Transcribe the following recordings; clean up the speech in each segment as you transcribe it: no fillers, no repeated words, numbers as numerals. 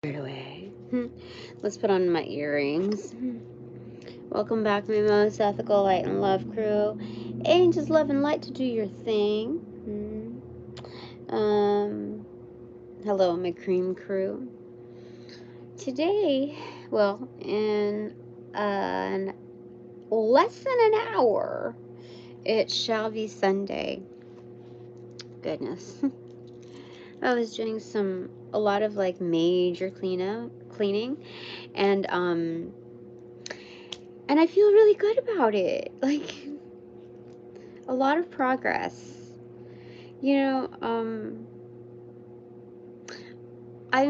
Right away. Let's put on my earrings. Welcome back, my most ethical light and love crew. Angels, love, and light to do your thing. Hello, my cream crew. Today, well, in less than an hour, it shall be Sunday. Goodness. I was doing a lot of like major cleaning, and I feel really good about it. Like, a lot of progress. You know, I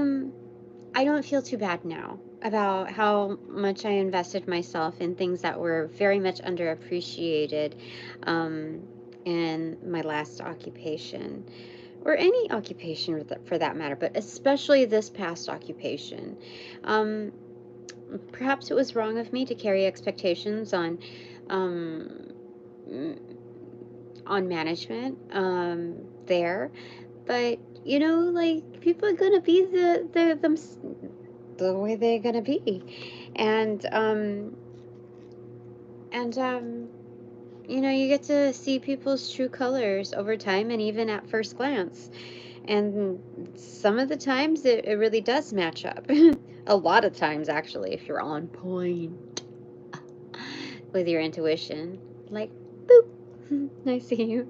don't feel too bad now about how much I invested myself in things that were very much underappreciated in my last occupation, or any occupation for that matter, but especially this past occupation. Perhaps it was wrong of me to carry expectations on management there, but you know, like, people are gonna be the way they're gonna be, and you know, you get to see people's true colors over time and even at first glance, and some of the times it really does match up. A lot of times, actually, if you're on point with your intuition, like, boop, I see you.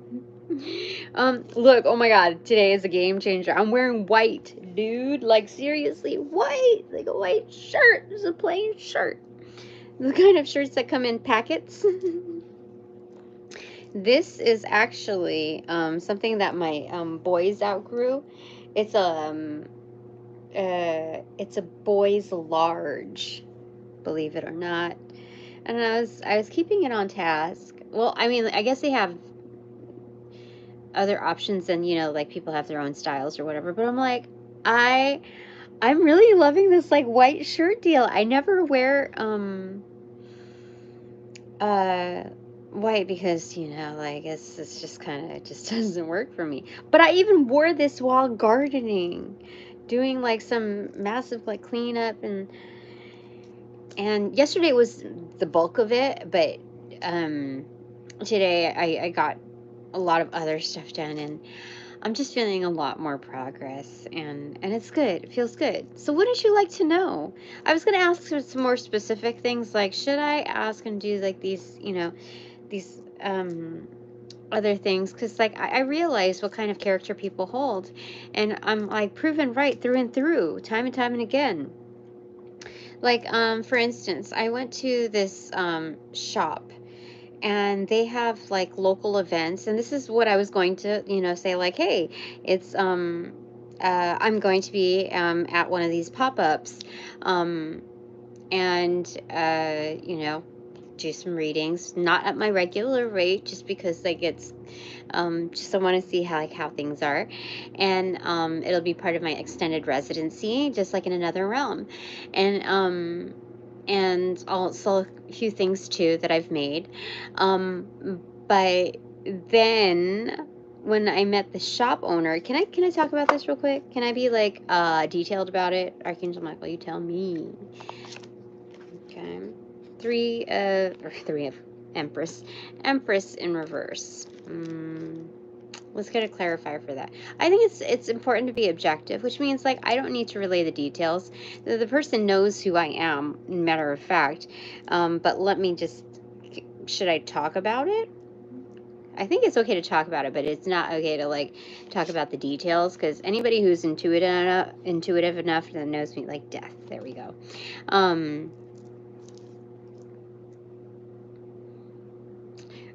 Look, oh my god, today is a game changer. I'm wearing white, dude. Like, seriously, white. Like a white shirt. Just a plain shirt. The kind of shirts that come in packets. This is actually something that my boys outgrew. It's a boys large, believe it or not. And I was keeping it on task. Well, I mean, I guess they have other options, and you know, like, people have their own styles or whatever, but I'm like, I'm really loving this like white shirt deal. I never wear white because, you know, like, it's just kind of, it just doesn't work for me. But I even wore this while gardening, doing like some massive like cleanup, and yesterday was the bulk of it, but today I got a lot of other stuff done, and I'm just feeling a lot more progress, and it's good. It feels good. So what would you like to know? I was going to ask for some more specific things, like, should I ask and do like these, you know, these other things, because like I realize what kind of character people hold, and I'm like proven right through and through, time and again. Like, for instance, I went to this shop, and they have like local events, and this is what I was going to, you know, say, like, hey, it's I'm going to be at one of these pop-ups, and you know, do some readings, not at my regular rate, just because like it's just I want to see how things are, and it'll be part of my extended residency, just like in another realm, and I'll sell a few things too that I've made, but then when I met the shop owner, can I talk about this real quick? Can I be like detailed about it? Archangel Michael, you tell me. Okay. Three of Empress in reverse. Let's get a clarifier for that. I think it's important to be objective, which means like I don't need to relay the details. The person knows who I am, matter of fact. But let me just, should I talk about it? I think it's okay to talk about it, but it's not okay to like talk about the details, because anybody who's intuitive enough that knows me like death. There we go.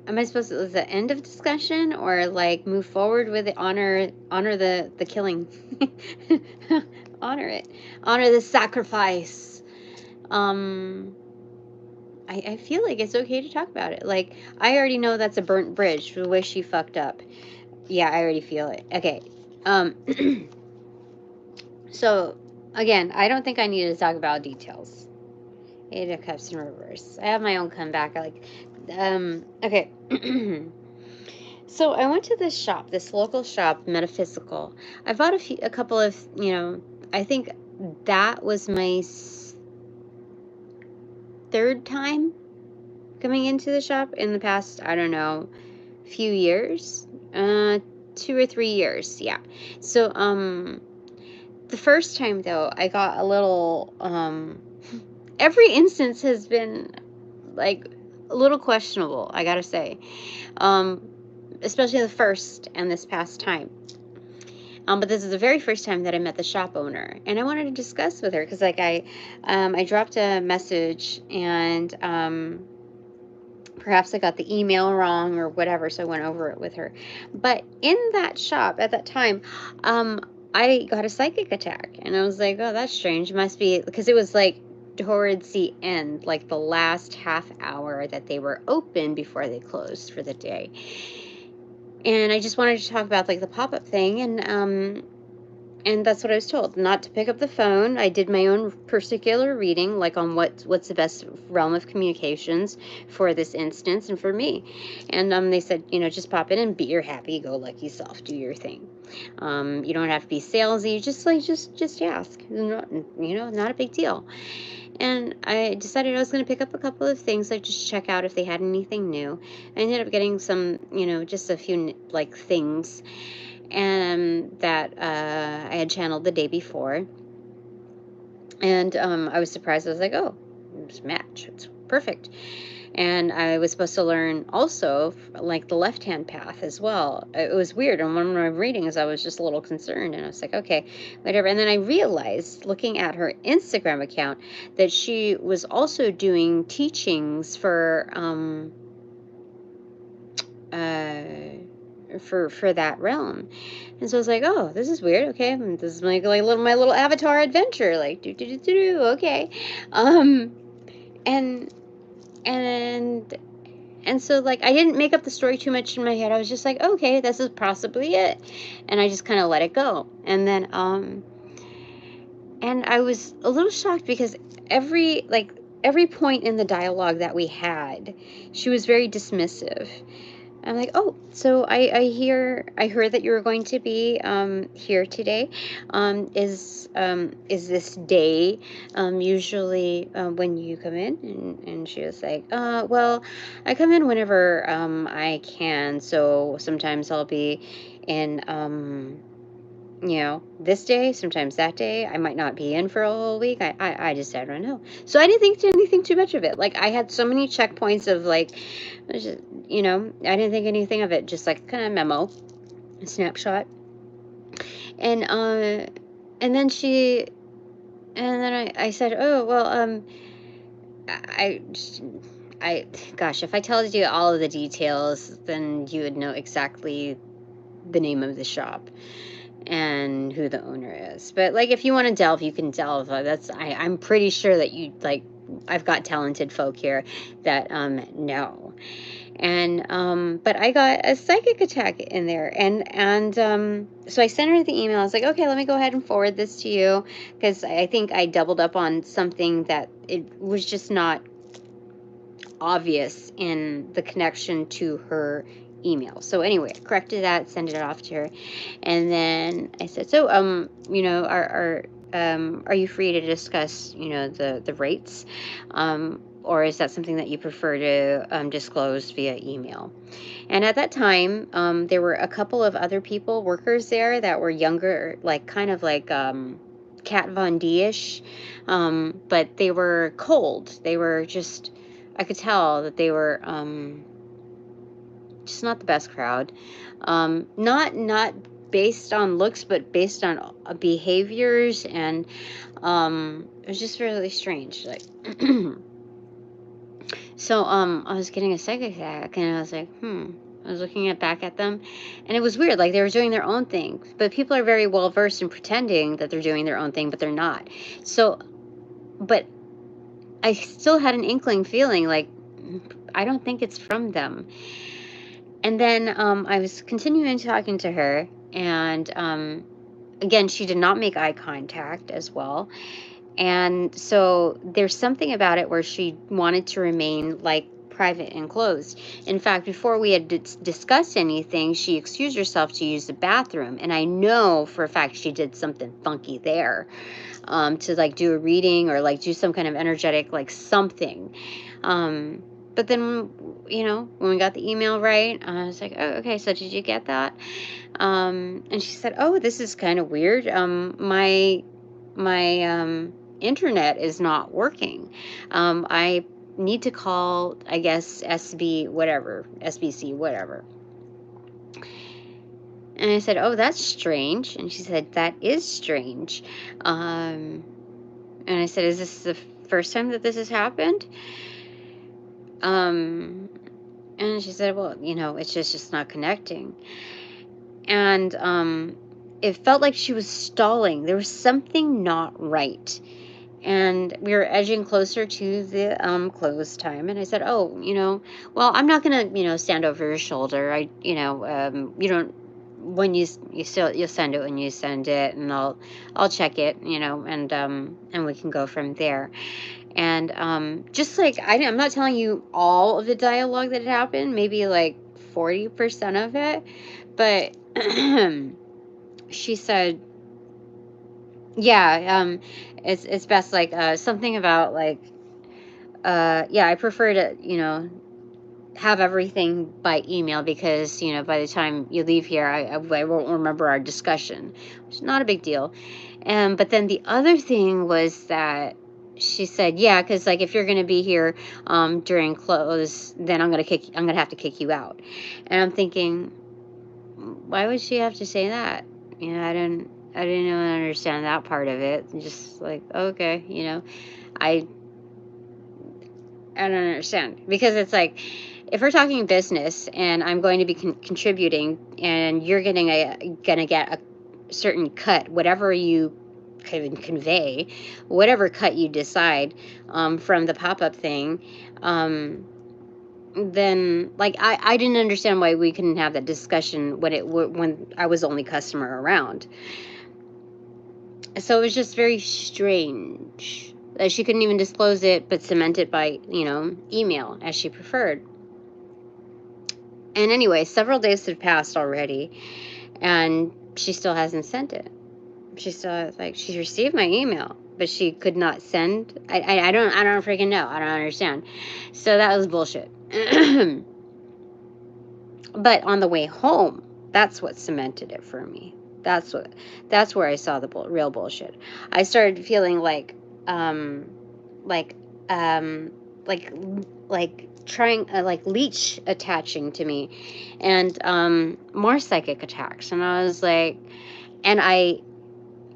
Am I supposed to, is the end of discussion, or like move forward with it, honor the killing? Honor it. Honor the sacrifice. I feel like it's okay to talk about it. Like, I already know that's a burnt bridge, the way she fucked up. Yeah, I already feel it. Okay. So again, I don't think I need to talk about details. Eight of Cups in reverse. I have my own comeback. Okay. So I went to this shop, this local shop, Metaphysical. I bought a couple of, you know, I think that was my third time coming into the shop in the past, I don't know, few years, 2 or 3 years, yeah. So, the first time though, I got a little, every instance has been like a little questionable, I gotta say, especially the first and this past time. But this is the very first time that I met the shop owner, and I wanted to discuss with her because, like, I dropped a message, and perhaps I got the email wrong or whatever, so I went over it with her. But in that shop at that time, I got a psychic attack, and I was like, oh, that's strange. It must be because it was like towards the end, like the last half hour that they were open before they closed for the day. And I just wanted to talk about like the pop-up thing, and that's what I was told, not to pick up the phone. I did my own particular reading, like on what's the best realm of communications for this instance and for me. And they said, you know, just pop in and be your happy-go-lucky self. Do your thing. You don't have to be salesy. Just ask. Not a big deal. And I decided I was going to pick up a couple of things, like just check out if they had anything new. I ended up getting some, just a few like things that I had channeled the day before. And I was surprised. I was like, oh, it's match. It's perfect. And I was supposed to learn also like the left-hand path as well. It was weird. And one of my readings, I was just a little concerned. And I was like, okay, whatever. And then I realized, looking at her Instagram account, that she was also doing teachings for that realm. And so I was like, oh, this is weird. Okay, this is my little avatar adventure, like okay. And so, like, I didn't make up the story too much in my head. I was just like, okay, this is possibly it, and I just kind of let it go. And then and I was a little shocked because every point in the dialogue that we had, she was very dismissive. I'm like, oh, so I heard that you were going to be here today. Is this day usually when you come in? And she was like, well, I come in whenever I can. So sometimes I'll be in this day, sometimes that day. I might not be in for a whole week. I just, I don't know. So I didn't think anything too much of it. Like, I had so many checkpoints of like, I didn't think anything of it. Just like kind of memo, a snapshot. And then I said, oh, well, gosh, if I told you all of the details, then you would know exactly the name of the shop and who the owner is. But like, if you want to delve, you can delve. I'm pretty sure that I've got talented folk here that know. And but I got a psychic attack in there, and so I sent her the email. I was like, okay, let me go ahead and forward this to you, because I think I doubled up on something that it was just not obvious in the connection to her email. So anyway, I corrected that, sent it off to her, and then I said, so are you free to discuss the rates, or is that something that you prefer to disclose via email? And at that time, there were a couple of other workers there that were younger, like kind of like Kat Von D-ish, but they were cold. They were just, I could tell that they were just not the best crowd. Not based on looks, but based on behaviors, and it was just really strange. Like, so I was getting a psychic attack, and I was like, I was looking back at them, and it was weird. Like, they were doing their own thing, but people are very well versed in pretending that they're doing their own thing, but they're not. So, but I still had an inkling feeling like, I don't think it's from them. And then I was continuing talking to her, and again, she did not make eye contact as well. And so there's something about it where she wanted to remain like private and closed. In fact, before we had discussed anything, she excused herself to use the bathroom, and I know for a fact she did something funky there, to like do a reading or like do some kind of energetic like something. But then, you know, when we got the email right, I was like, oh, okay, so did you get that? And she said, oh, this is kind of weird. My internet is not working. I need to call, I guess, SBC, whatever. And I said, oh, that's strange. And she said, that is strange. And I said, is this the first time that this has happened? And she said, well, you know, it's just not connecting. And it felt like she was stalling. There was something not right. And we were edging closer to the close time. And I said, oh, you know, well, I'm not going to, you know, stand over your shoulder. You don't, when you'll send it when you send it, and I'll check it, you know, and we can go from there. And just like, I'm not telling you all of the dialogue that had happened, maybe like 40% of it, but she said, yeah, it's best, like, something about like, yeah, I prefer to, you know, have everything by email, because, you know, by the time you leave here, I won't remember our discussion, which is not a big deal. But then the other thing was that she said, yeah, because like if you're going to be here during close, then I'm going to have to kick you out. And I'm thinking, why would she have to say that? You know, I didn't even understand that part of it. Just like, okay, you know, I don't understand, because it's like, if we're talking business and I'm going to be contributing, and you're gonna get a certain cut, whatever you can convey, whatever cut you decide, from the pop-up thing, then like I didn't understand why we couldn't have that discussion when I was the only customer around. So it was just very strange that she couldn't even disclose it, but cement it by, you know, email as she preferred. And anyway, several days had passed already, and she still hasn't sent it. She still, like, she's received my email, but she could not send. I don't freaking know. I don't understand. So that was bullshit. But on the way home, that's what cemented it for me. That's where I saw the real bullshit. I started feeling like trying, like leech attaching to me, and more psychic attacks. And I was like, and I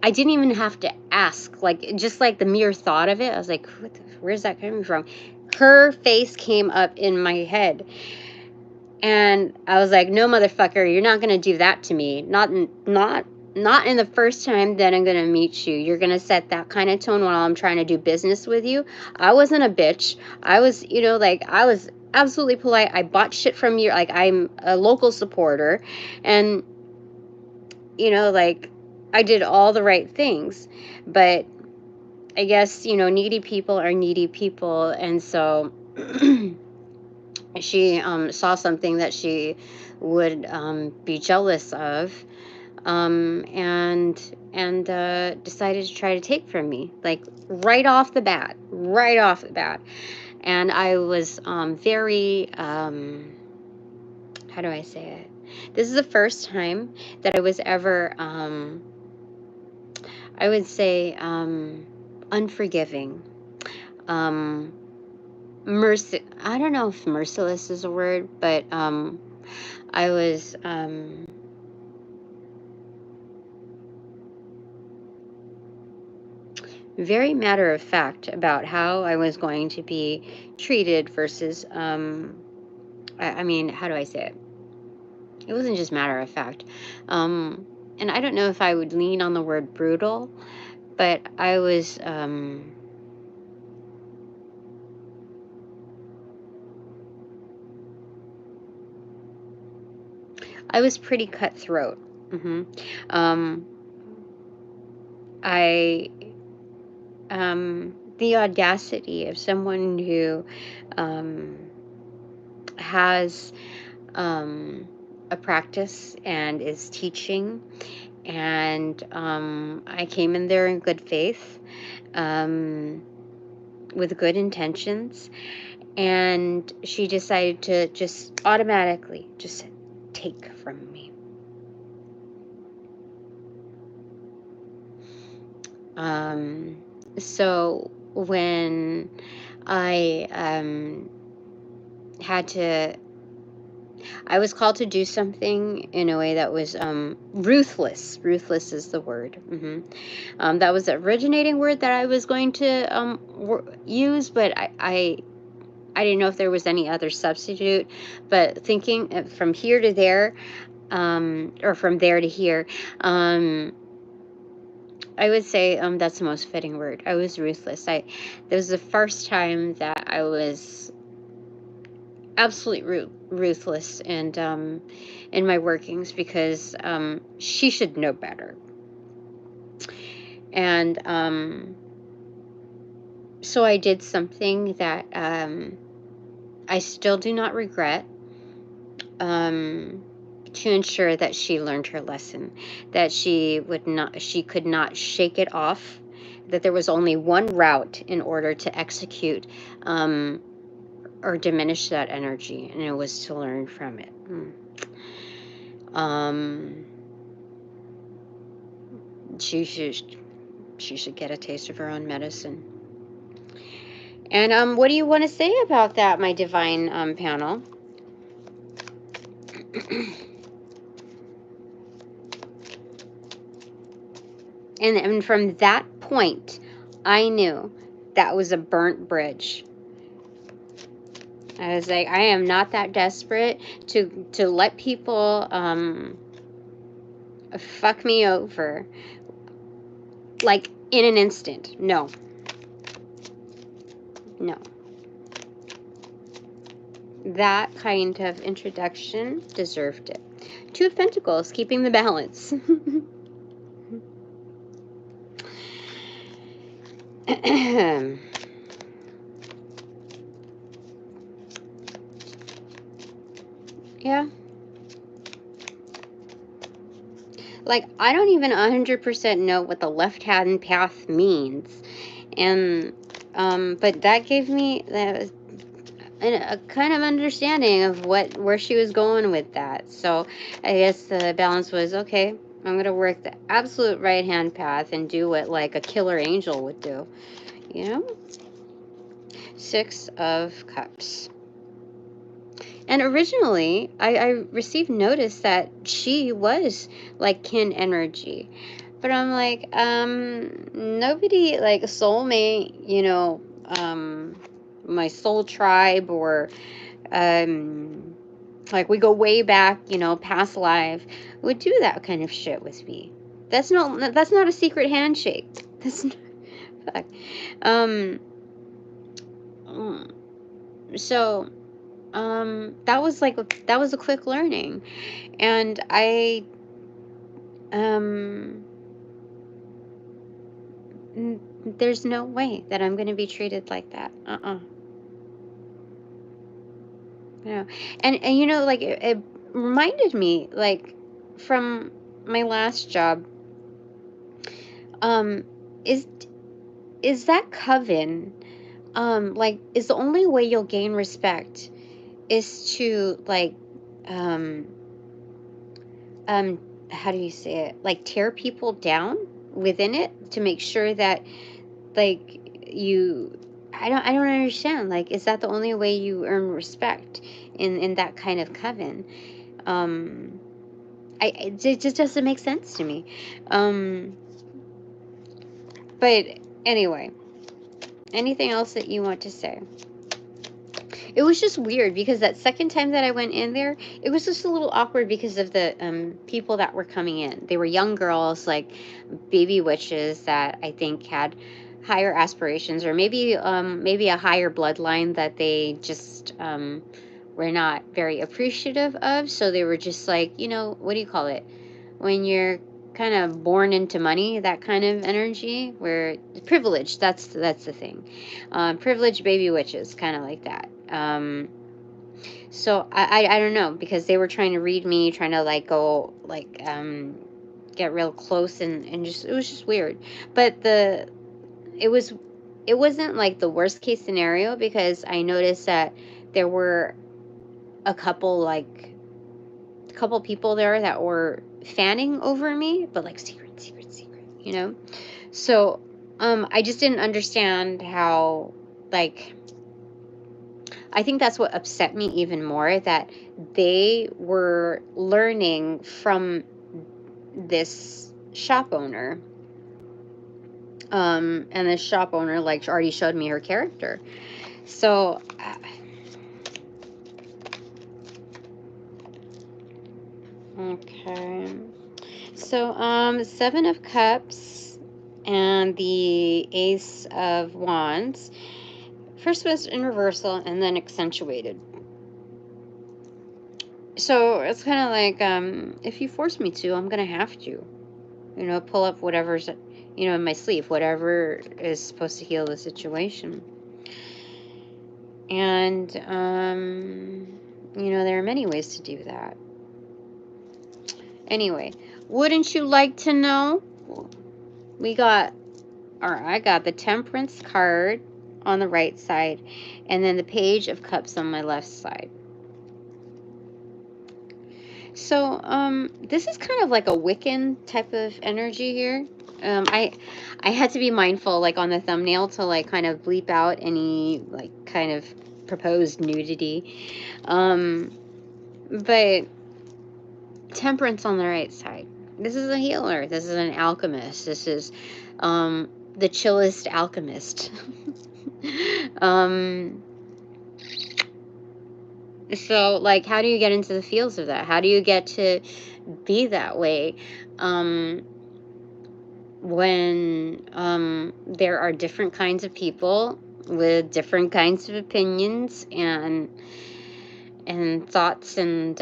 didn't even have to ask, like, just like the mere thought of it, I was like, where's that coming from? Her face came up in my head, and I was like, no, motherfucker, you're not gonna do that to me. Not in the first time that I'm gonna meet you. You're gonna set that kind of tone while I'm trying to do business with you. I wasn't a bitch. I was, you know, like, I was absolutely polite. I bought shit from you. Like, I'm a local supporter, and, you know, like, I did all the right things. But I guess, you know, needy people are needy people, and so she saw something that she would be jealous of, and decided to try to take from me, like right off the bat. And I was very, how do I say it? This is the first time that I was ever, I would say, unforgiving. I don't know if merciless is a word, but I was very matter of fact about how I was going to be treated versus I mean, how do I say it? It wasn't just matter of fact. And I don't know if I would lean on the word brutal, but I was pretty cutthroat. I the audacity of someone who has a practice and is teaching, and I came in there in good faith, with good intentions, and she decided to just automatically just take from me. So when I I was called to do something in a way that was ruthless. Ruthless is the word. That was the originating word that I was going to use, but I didn't know if there was any other substitute. But thinking from here to there, or from there to here, I would say that's the most fitting word. I was ruthless. That was the first time that I was absolutely ruthless and in my workings, because she should know better. And so I did something that I still do not regret, to ensure that she learned her lesson, that she could not shake it off, that there was only one route in order to execute or diminish that energy, and it was to learn from it. She should get a taste of her own medicine. And what do you want to say about that, my divine panel? And from that point, I knew that was a burnt bridge. I was like, I am not that desperate to let people fuck me over, like, in an instant. No. That kind of introduction deserved it. Two of Pentacles, keeping the balance. Yeah. Like, I don't even 100% know what the left-hand path means. And, but that gave me a kind of understanding of where she was going with that. So I guess the balance was, okay, I'm going to work the absolute right-hand path and do what, like, a killer angel would do. You know? Six of Cups. And originally, I received notice that she was, like, kin energy. But I'm like, nobody, like, soulmate, you know, my soul tribe, or, like, we go way back, you know, past life, would do that kind of shit with me. That's not a secret handshake. That's not, fuck. So, that was a quick learning, and there's no way that I'm going to be treated like that. You know, and you know, like, it reminded me, like, from my last job, is that coven, like, is the only way you'll gain respect is to, like, how do you say it? Like, tear people down within it to make sure that, like, I don't understand. Like, is that the only way you earn respect in that kind of coven? It just doesn't make sense to me. But anyway, anything else that you want to say? It was just weird because that second time that I went in there, it was just a little awkward because of the people that were coming in. They were young girls, like baby witches that I think had higher aspirations, or maybe a higher bloodline that they just were not very appreciative of. So they were just like, you know, what do you call it? When you're kind of born into money, that kind of energy, where privilege, that's the thing. Privileged baby witches, kind of like that. So I don't know, because they were trying to read me, trying to like go like get real close, and just, it was just weird. But it wasn't like the worst case scenario, because I noticed that there were a couple people there that were fanning over me, but like secret, you know? So I just didn't understand how, like, I think that's what upset me even more, that they were learning from this shop owner. And the shop owner like already showed me her character. So okay. So 7 of Cups and the Ace of Wands. First was in reversal and then accentuated. So it's kind of like, if you force me to, I'm gonna have to, pull up whatever's, in my sleeve, whatever is supposed to heal the situation. And, there are many ways to do that. Anyway, wouldn't you like to know? I got the Temperance card on the right side, and then the Page of Cups on my left side. So, this is kind of like a Wiccan type of energy here. I had to be mindful, like on the thumbnail, to like kind of bleep out any like kind of proposed nudity. But Temperance on the right side. This is a healer. This is an alchemist. This is the chillest alchemist. So, like, how do you get into the fields of that? How do you get to be that way when there are different kinds of people with different kinds of opinions and thoughts and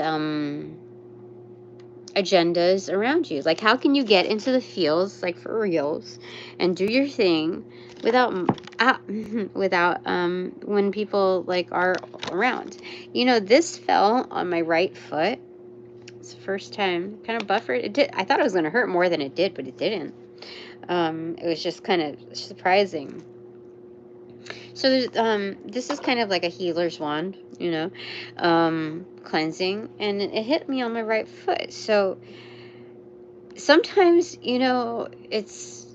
agendas around you? Like, how can you get into the fields, like for reals, and do your thing without when people like are around? This fell on my right foot. It's the first time. Kind of buffered. It did. I thought it was going to hurt more than it did, but it didn't. It was just kind of surprising. So this is kind of like a healer's wand, cleansing, and it hit me on my right foot. So sometimes, it's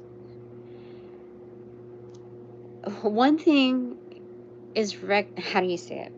one thing is how do you say it?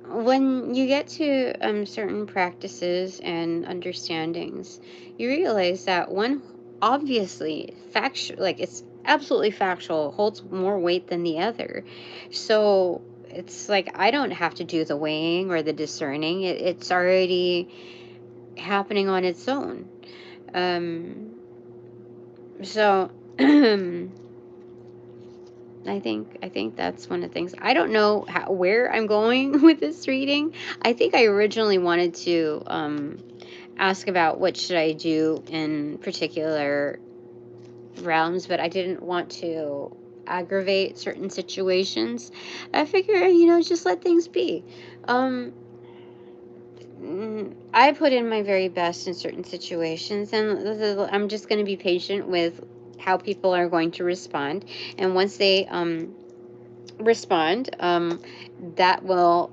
When you get to certain practices and understandings, you realize that one obviously factual, like it's absolutely factual, holds more weight than the other. So it's like I don't have to do the weighing or the discerning. It's already happening on its own. So I think that's one of the things. I don't know where I'm going with this reading. I think I originally wanted to ask about what should I do in particular realms, but I didn't want to aggravate certain situations. I figure, just let things be. I put in my very best in certain situations, and I'm just going to be patient with how people are going to respond. And once they respond, that will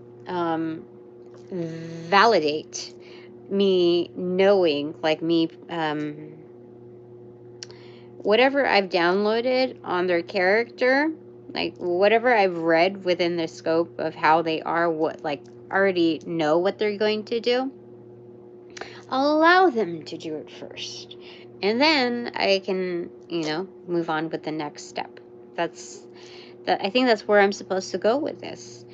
validate me knowing, like me, whatever I've downloaded on their character, like whatever I've read within the scope of how they are, what like already know what they're going to do. I'll allow them to do it first, and then I can, move on with the next step. I think that's where I'm supposed to go with this.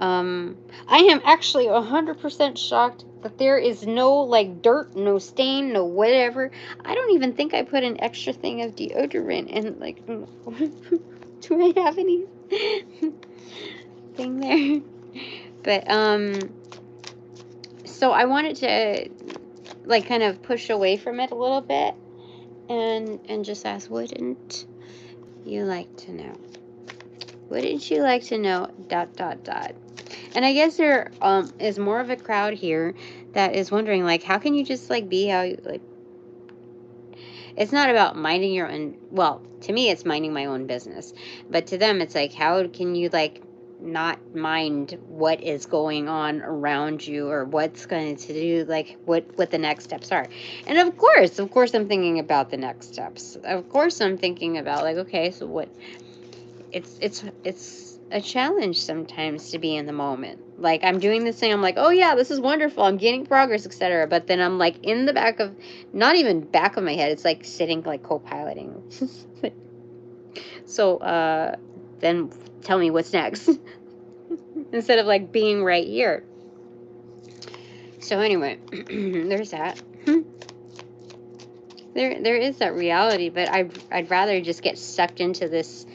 I am actually 100% shocked that there is no like dirt, no stain, no whatever. I don't even think I put an extra thing of deodorant, and like, do I have any thing there? But so I wanted to like kind of push away from it a little bit and just ask, wouldn't you like to know? Wouldn't you like to know, ... And I guess there is more of a crowd here that is wondering, like, how can you just, like, be how you, like, it's not about minding your own, well, to me, it's minding my own business. But to them, it's like, how can you, like, not mind what is going on around you or what's going to do, like, what the next steps are. And of course, I'm thinking about the next steps. Of course, I'm thinking about, like, okay, so what, it's a challenge sometimes to be in the moment. Like, I'm doing this thing, I'm like, oh yeah, this is wonderful, I'm gaining progress, etc. But then I'm like in the back of, not even back of my head, it's like sitting, like, co-piloting. So then tell me what's next. Instead of, like, being right here. So anyway, there's that. There is that reality, but I'd rather just get sucked into this,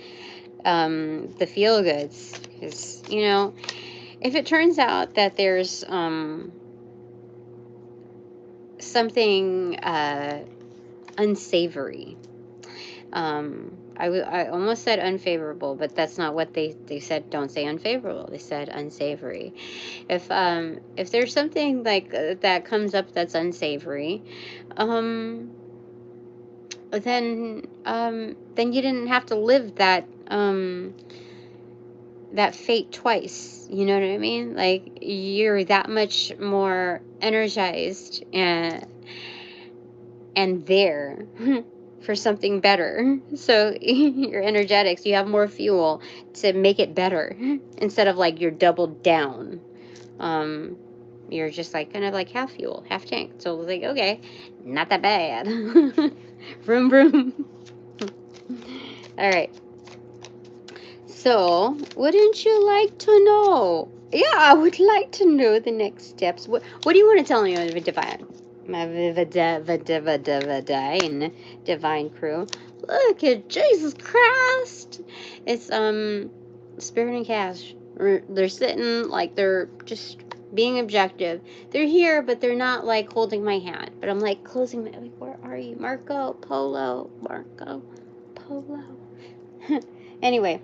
the feel goods, because, you know, if it turns out that there's something unsavory, I almost said unfavorable, but that's not what they said. Don't say unfavorable. They said unsavory. If there's something like that comes up that's unsavory, then you didn't have to live that that fate twice. You know what I mean? Like, you're that much more energized and there for something better. So your energetics, you have more fuel to make it better instead of, like, you're doubled down. You're just, like, kind of like half fuel, half tank. So it's like, okay, not that bad. Vroom vroom. All right. So, wouldn't you like to know? Yeah, I would like to know the next steps. What do you want to tell me, my divine crew? Look at Jesus Christ. It's Spirit and Cash. They're sitting, like, they're just being objective. They're here, but they're not, like, holding my hand. But I'm, like, closing my, like, where are you? Marco Polo. Anyway,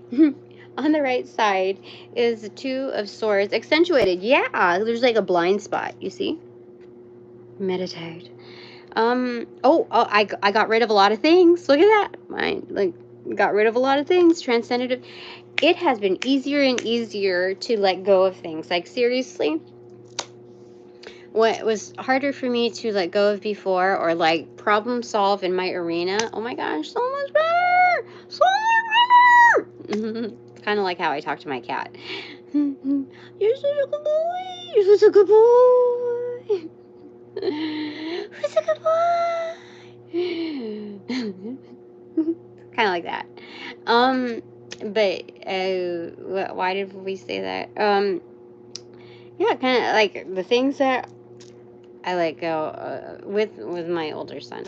on the right side is the Two of Swords, accentuated. Yeah, there's, like, a blind spot, you see? Meditate. I got rid of a lot of things. Look at that. I, like, got rid of a lot of things. Transcended. It has been easier and easier to let go of things. Like, seriously, what was harder for me to let go of before, or, like, problem solve in my arena, oh my gosh, so much better! So much better! Kind of like how I talk to my cat. You're such a good boy! You're such a good boy! Who's a good boy? Kind of like that. But why did we say that? Yeah, kind of like the things that I let go with my older son.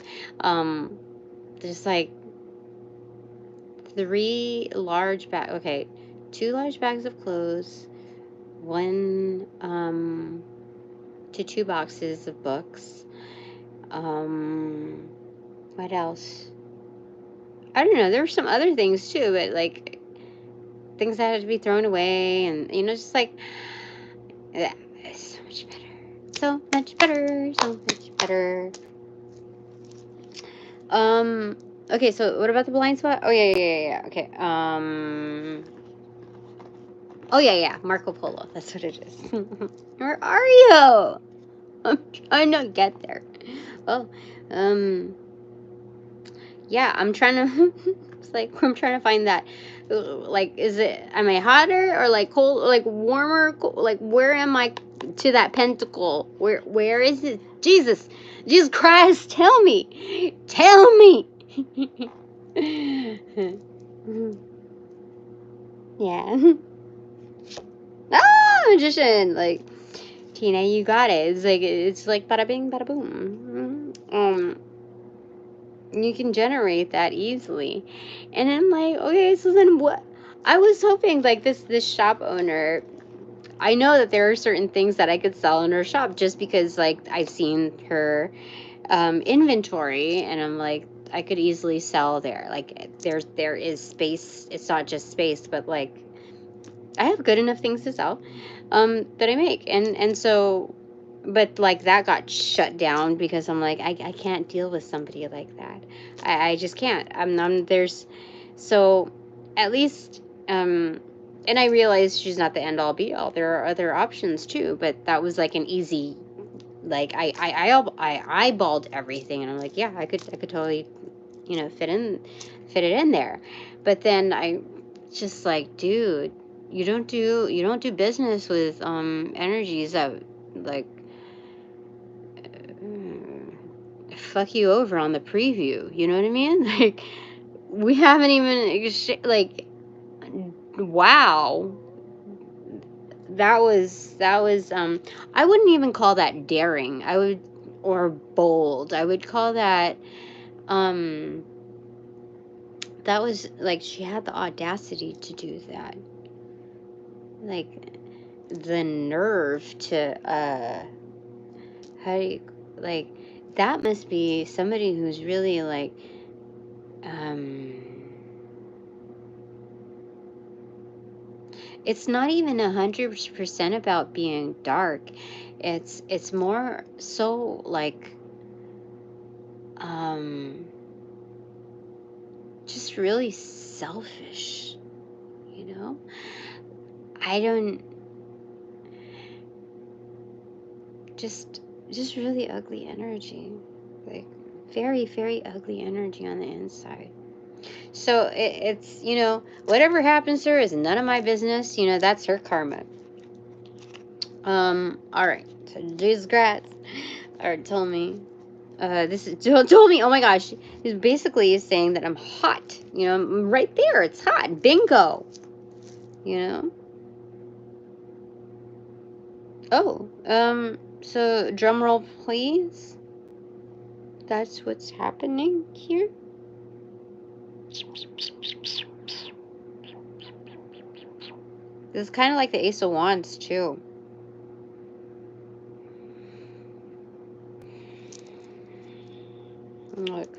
Just like 2 large bags of clothes, 1 to 2 boxes of books. What else? I don't know. There were some other things too, but, like, things that had to be thrown away, and, you know, just like, yeah, it's so much better. So much better. So much better. Okay, so what about the blind spot? Oh, yeah. Okay. Oh, yeah. Marco Polo. That's what it is. Where are you? I'm trying to get there. Oh, yeah, I'm trying to, it's like, I'm trying to find that, like, am I hotter or, like, cold, or, like, warmer, like, where am I to that pentacle? Where is it? Jesus Christ, tell me. Yeah. Ah, magician, like, Tina, you got it. It's like bada bing, bada boom. You can generate that easily. And I'm like, okay, so then what? I was hoping, like, this shop owner, I know that there are certain things that I could sell in her shop just because, like, I've seen her inventory, and I'm like, I could easily sell there. Like there is space. It's not just space, but like I have good enough things to sell that I make. And so, but like that got shut down because I'm like, I can't deal with somebody like that. I just can't. There's, so at least, and I realized she's not the end all be all. There are other options too, but that was like an easy, like I eyeballed everything and I'm like, yeah, I could totally, you know, fit it in there. But then I just like, dude, you don't do business with energies that like fuck you over on the preview. You know what I mean? Like we haven't even like, wow. That was I wouldn't even call that daring. I would, or bold. I would call that that was like she had the audacity to do that. Like the nerve to how do you, like, that must be somebody who's really like it's not even 100% about being dark. It's more so like just really selfish, you know? I don't, just really ugly energy. Like very, very ugly energy on the inside. So it's, you know, whatever happens to her is none of my business. You know, that's her karma. All right. So Jesus Christ, or told me, this is told me. Oh my gosh, he's basically saying that I'm hot. You know, I'm right there. It's hot. Bingo. You know. Oh. So drum roll, please. That's what's happening here. This is kind of like the Ace of Wands too. Look,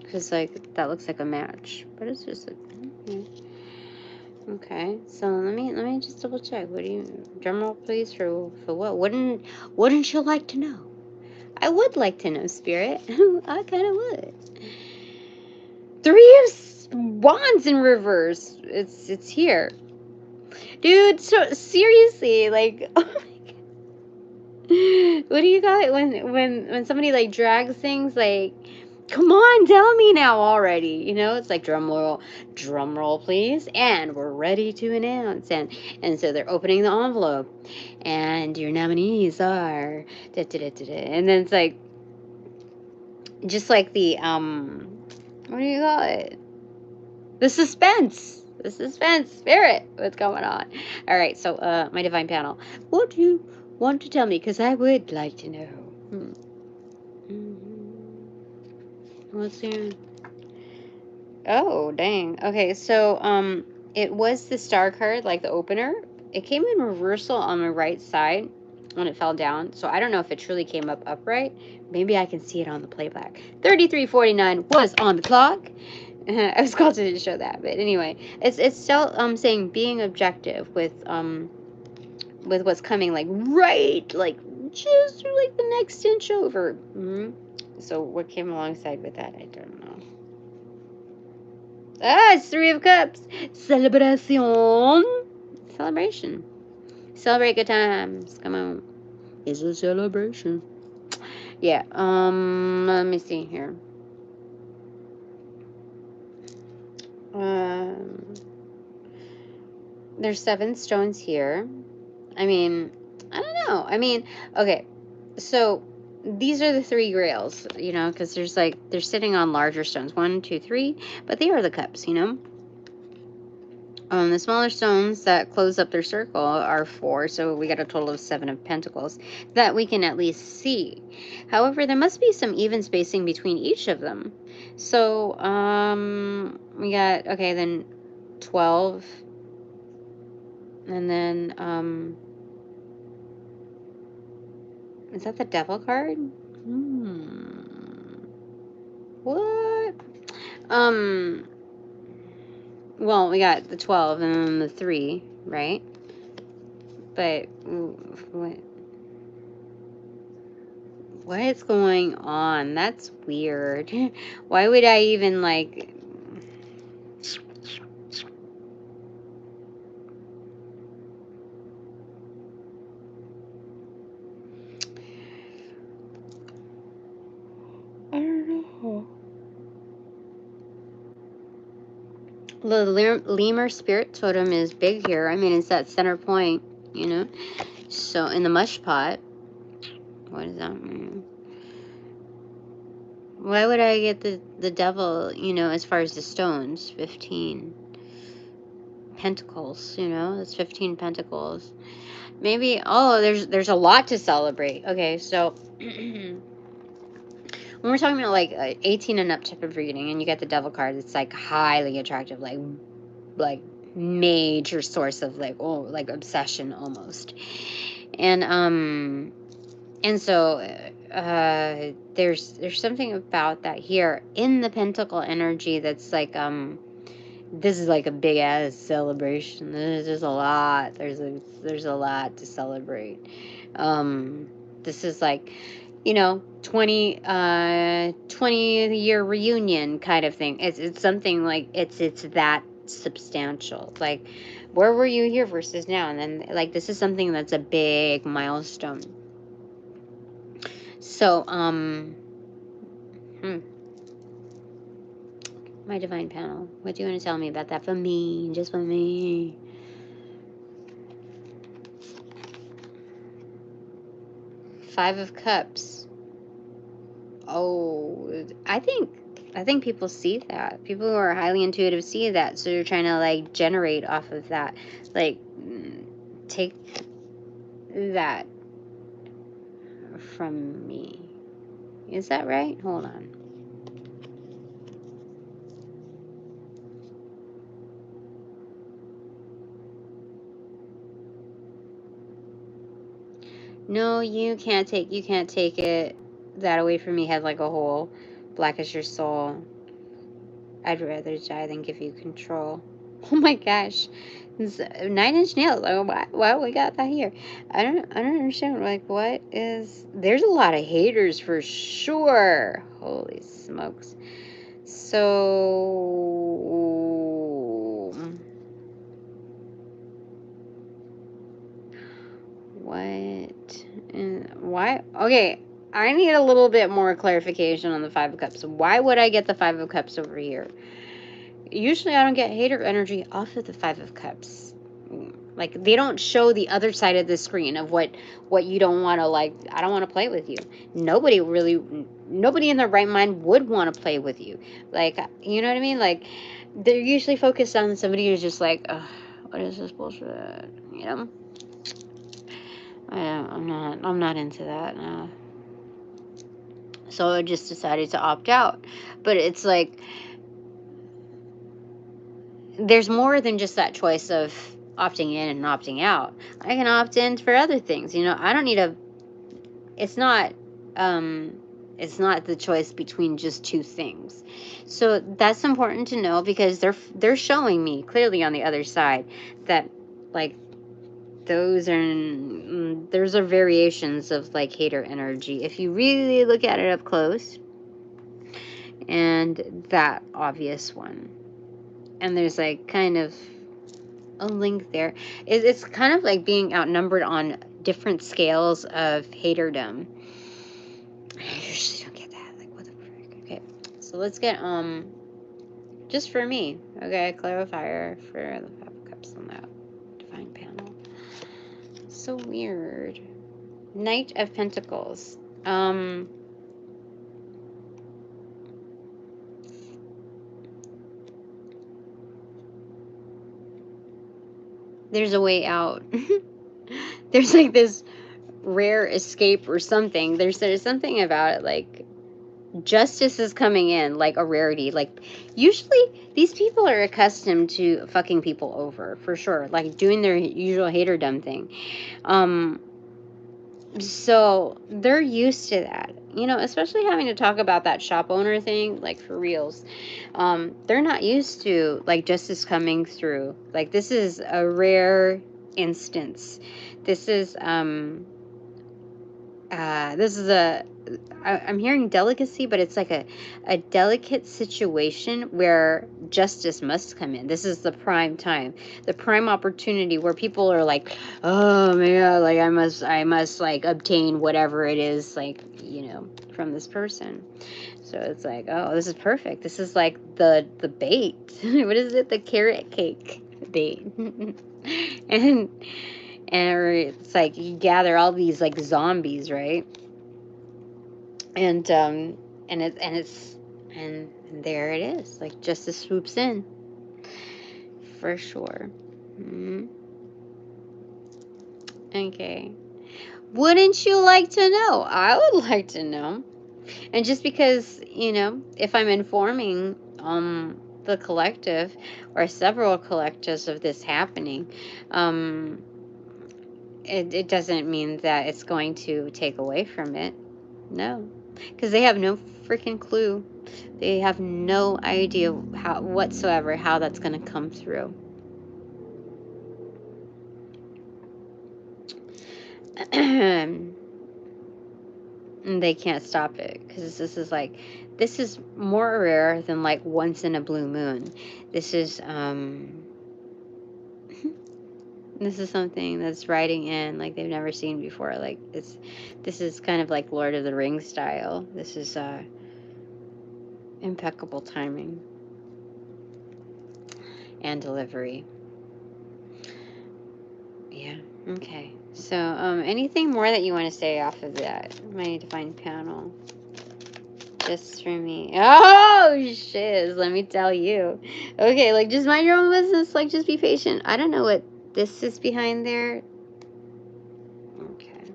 because like that looks like a match, but it's just a, okay. So let me just double check. What do you, drum roll please, for what? Wouldn't you like to know? I would like to know, Spirit. I kind of would. 3 of Wands in reverse. It's here, dude. So seriously, like, oh my God. What do you call it when somebody like drags things like? Come on, tell me now already. You know, it's like drum roll, please, and we're ready to announce. And so they're opening the envelope, and your nominees are, da, da, da, da, da. And then it's like, just like the what do you call it? The suspense. The suspense, Spirit. What's going on? All right, so my divine panel. What do you want to tell me? Because I would like to know. What's here? Oh, dang. Okay, so it was the star card, like the opener. It came in reversal on the right side when it fell down. So I don't know if it truly came up upright. Maybe I can see it on the playback. 33:49 was on the clock. I was called to show that, but anyway, it's still saying being objective with what's coming, like right, like just like the next inch over. So what came alongside with that, I don't know. Ah, it's 3 of Cups. Celebration. Celebration. Celebrate good times. Come on. It's a celebration. Yeah. Let me see here. There's 7 stones here. I mean, I don't know. I mean, okay. So these are the 3 grails, you know, because there's like, they're sitting on larger stones. 1, 2, 3. But they are the cups, you know. The smaller stones that close up their circle are 4, so we got a total of 7 of Pentacles that we can at least see. However, there must be some even spacing between each of them. So, we got, okay, then 12, and then, is that the Devil card? What? Well, we got the 12 and then the 3, right? But what is going on? That's weird. Why would I even like... I don't know. The Lemur spirit totem is big here. I mean, it's that center point, you know? So, in the mush pot, what does that mean? Why would I get the devil, you know, as far as the stones? 15 pentacles, you know? That's 15 pentacles. Maybe, oh, there's a lot to celebrate. Okay, so... when we're talking about like 18 and up type of reading, and you get the devil card, it's like highly attractive, like major source of like, oh, like obsession almost. And so there's something about that here in the pentacle energy that's like this is like a big ass celebration. There's a lot. There's a lot to celebrate. This is like, you know, 20 year reunion kind of thing. It's something like it's that substantial. Like, where were you here versus now? And then like this is something that's a big milestone. So my divine panel, what do you want to tell me about that for me? Just for me. Five of Cups. Oh, I think people see that. People who are highly intuitive see that, so they're trying to like generate off of that. Like, take that from me. Is that right? Hold on. No, you can't take it. That away from me. Had like a hole. Black as your soul. I'd rather die than give you control. Oh my gosh. It's 9 Inch Nails. Oh, why we got that here? I don't understand. Like, what is... There's a lot of haters for sure. Holy smokes. So... What? Why? Okay, I need a little bit more clarification on the Five of Cups. Why would I get the Five of Cups over here? Usually I don't get hater energy off of the Five of Cups. Like, they don't show the other side of the screen of what you don't want to, like, I don't want to play with you. Nobody in their right mind would want to play with you. Like, you know what I mean? Like, they're usually focused on somebody who's just like, ugh, what is this bullshit? You know? I'm not into that. So I just decided to opt out. But it's like, there's more than just that choice of opting in and opting out. I can opt in for other things. You know, I don't need it's not the choice between just two things. So that's important to know, because they're showing me clearly on the other side that, like, those are variations of like hater energy if you really look at it up close, and that obvious one. And there's like kind of a link there. It's kind of like being outnumbered on different scales of haterdom. I usually don't get that. Like, what the frick? Okay, so let's get just for me. Okay, clarifier for the Five of Cups on that divine panel. So weird. Knight of Pentacles. There's a way out. There's like this rare escape or something. There's something about it, like justice is coming in, like a rarity. Like, usually these people are accustomed to fucking people over, for sure, like doing their usual haterdom thing. So they're used to that, you know, especially having to talk about that shop owner thing, like for reals. They're not used to like justice coming through. Like this is a rare instance. This is I'm hearing delicacy, but it's like a delicate situation where justice must come in. This is the prime time, the prime opportunity where people are like, oh my God, like I must like obtain whatever it is, like, you know, from this person. So it's like, oh, this is perfect. This is like the bait. What is it? The carrot cake bait. and it's like you gather all these like zombies, right? And there it is. Like justice swoops in for sure. Okay. Wouldn't you like to know? I would like to know. And just because, you know, if I'm informing the collective or several collectives of this happening, it doesn't mean that it's going to take away from it. No. Because they have no freaking clue. They have no idea whatsoever how that's going to come through. And they can't stop it because this is more rare than like once in a blue moon. This is this is something that's riding in like they've never seen before. Like this is kind of like Lord of the Rings style. This is impeccable timing and delivery. Yeah. Okay. So, anything more that you want to say off of that? My divine panel. Just for me. Oh, shiz. Let me tell you. Okay, like, just mind your own business. Like, just be patient. I don't know what this is behind there. Okay.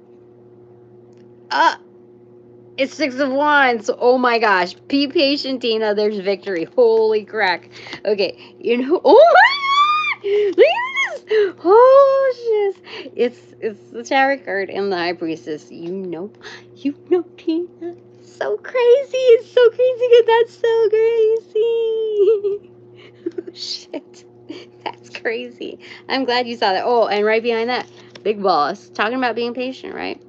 It's 6 of Wands. Oh, my gosh. Be patient, Tina. There's victory. Holy crack. Okay. You know. Oh, my God. Look at this. Oh, shiz. It's the Tarot card and the High Priestess. You know, Tina. So crazy. It's so crazy. That's so crazy. Oh, shit. That's crazy. I'm glad you saw that. Oh, and right behind that, Big Boss. Talking about being patient, right?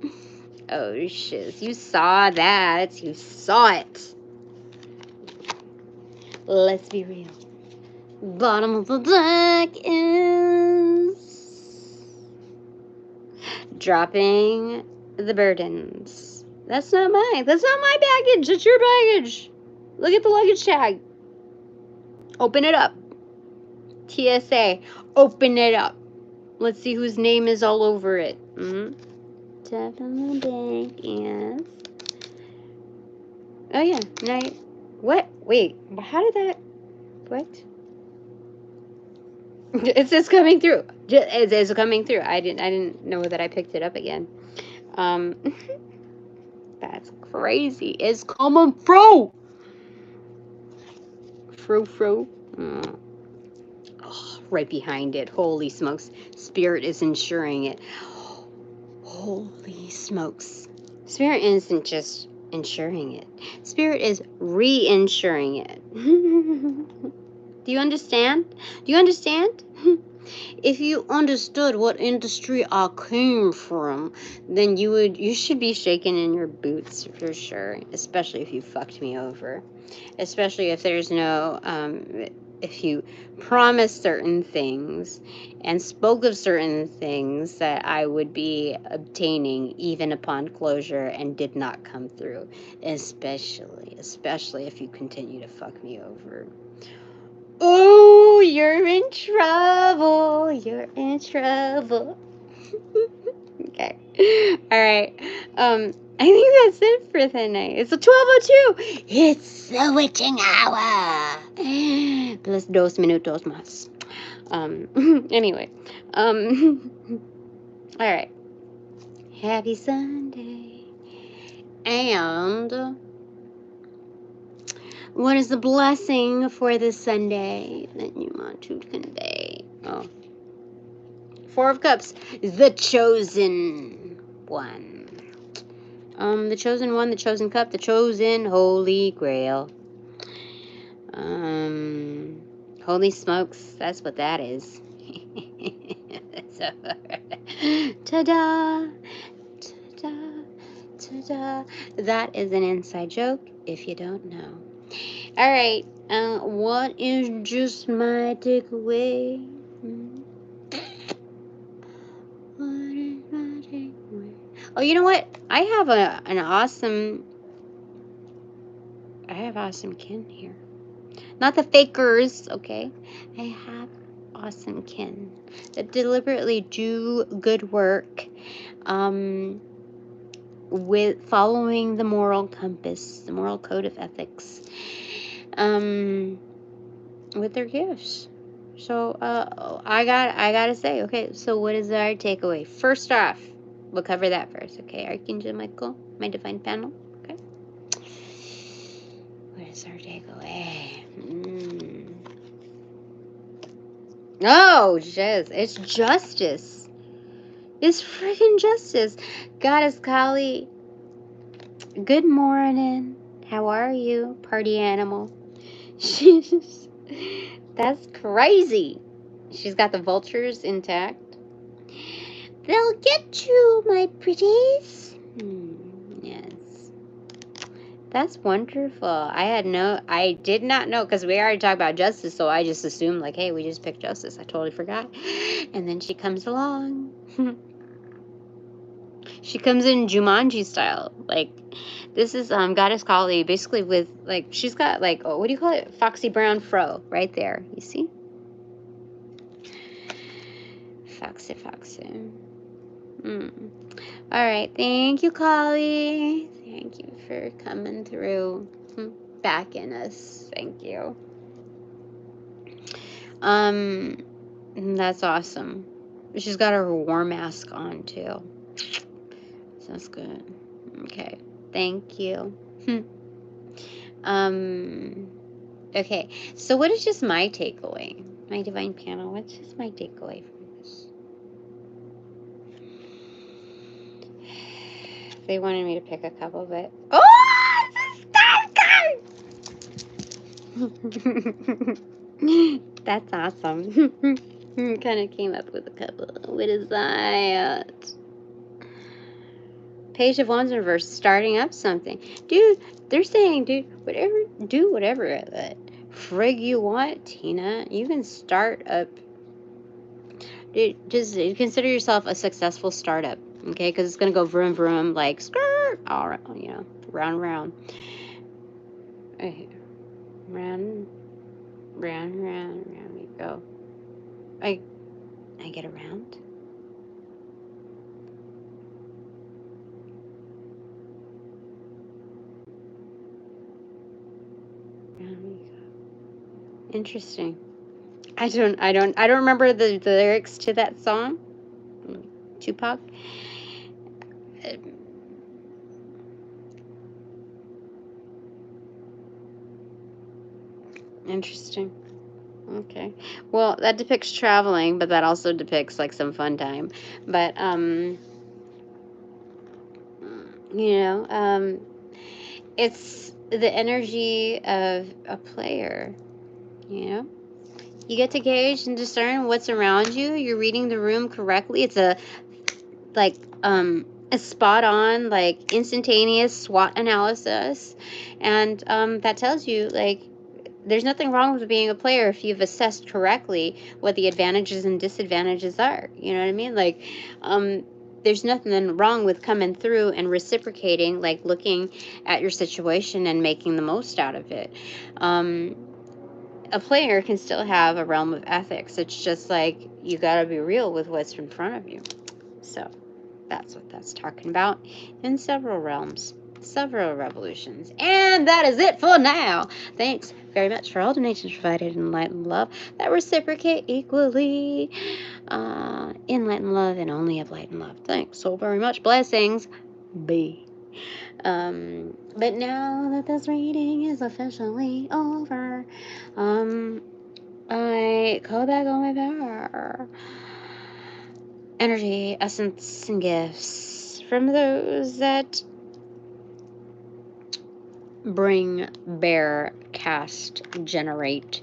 Oh, shiz. You saw that. You saw it. Let's be real. Bottom of the deck is dropping the burdens. That's not my baggage. It's your baggage. Look at the luggage tag. Open it up. TSA. Open it up. Let's see whose name is all over it. Top of the deck is... Oh, yeah. Night. What? Wait. How did that... What? It's just coming through. It's coming through. I didn't know that I picked it up again. That's crazy. It's coming through. Fro. Oh, right behind it. Holy smokes. Spirit is ensuring it. Holy smokes. Spirit isn't just ensuring it. Spirit is re-insuring it. Do you understand? If you understood what industry I came from, then you should be shaking in your boots for sure, especially if you fucked me over. Especially if there's no, if you promised certain things and spoke of certain things that I would be obtaining even upon closure and did not come through. Especially if you continue to fuck me over. Oh, you're in trouble. Okay. All right. I think that's it for the night. It's a 12:02. It's the witching hour. Plus 2 minutos más. Anyway. All right. Happy Sunday. And what is the blessing for this Sunday that you want to convey? Oh. 4 of Cups. The chosen one. The chosen one, the chosen cup, the chosen holy grail. Holy smokes, that's what that is. So, ta-da, ta-da, ta-da. That is an inside joke, if you don't know. All right, what is just my takeaway? What is my takeaway? Oh, you know what? I have awesome kin here. Not the fakers, okay? I have awesome kin that deliberately do good work with following the moral compass, the moral code of ethics, with their gifts. So I gotta say, okay, so what is our takeaway? First off, we'll cover that first, okay? Archangel Michael, my divine panel, okay? What is our takeaway? Oh, jeez, it's justice. It's freaking justice. Goddess Kali, good morning. How are you, party animal? That's crazy. She's got the vultures intact. They'll get you, my pretties. Yes. That's wonderful. I did not know, because we already talked about justice, so I just assumed, like, hey, we just picked justice. I totally forgot. And then she comes along. She comes in Jumanji style. Like, this is Goddess Kali, basically with, like, she's got, like, oh, what do you call it? Foxy brown fro right there. You see? Foxy. All right. Thank you, Kali. Thank you for coming through. Backing us. Thank you. That's awesome. She's got her war mask on too. So that's good. Okay. Thank you. Okay. So what is just my takeaway? My divine panel, what's just my takeaway from this? They wanted me to pick a couple, but that's awesome. Kind of came up with a couple. What is that? Page of Wands in reverse, starting up something. Dude, they're saying, dude, do whatever that frig you want, Tina. You can start up. Dude, just consider yourself a successful startup, okay? Because it's going to go vroom, vroom, like, skirt, all right, you know, round, round. Okay. Round we go. I get around. Round we go. Interesting. I don't remember the lyrics to that song. Tupac. Interesting. Okay. Well, that depicts traveling, but that also depicts like some fun time. But it's the energy of a player, you know? You get to gauge and discern what's around you. You're reading the room correctly. It's a spot on, like, instantaneous SWOT analysis. And that tells you, like, there's nothing wrong with being a player if you've assessed correctly what the advantages and disadvantages are. You know what I mean? Like, there's nothing wrong with coming through and reciprocating, like looking at your situation and making the most out of it. A player can still have a realm of ethics. It's just like, you got to be real with what's in front of you. So that's what that's talking about in several realms, several revolutions. And that is it for now. Thanks very much for all donations provided in light and love that reciprocate equally in light and love, and only of light and love. Thanks so very much. Blessings. B. But now that this reading is officially over, I call back on my power. Energy, essence, and gifts from those that bring, bear, cast, generate,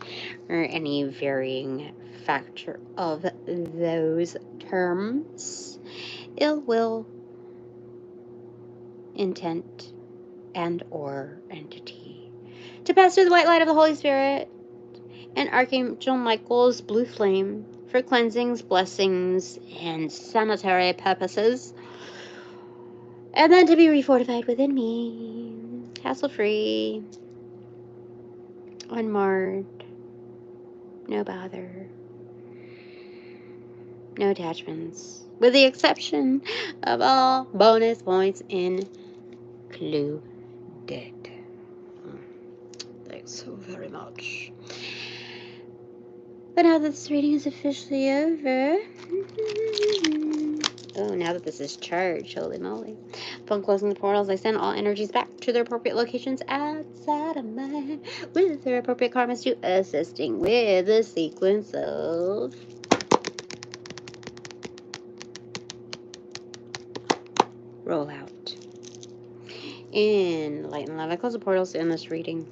or any varying factor of those terms. Ill will, intent, and or entity. To pass through the white light of the Holy Spirit and Archangel Michael's blue flame for cleansings, blessings, and sanitary purposes. And then to be refortified within me, hassle-free, unmarred, no bother, no attachments, with the exception of all bonus points included. Thanks so very much. But now that this reading is officially over, oh, now that this is charged, holy moly. Upon closing the portals, I send all energies back to their appropriate locations outside of mine, with their appropriate karmas to assisting with the sequence of rollout. In light and love, I close the portals in this reading.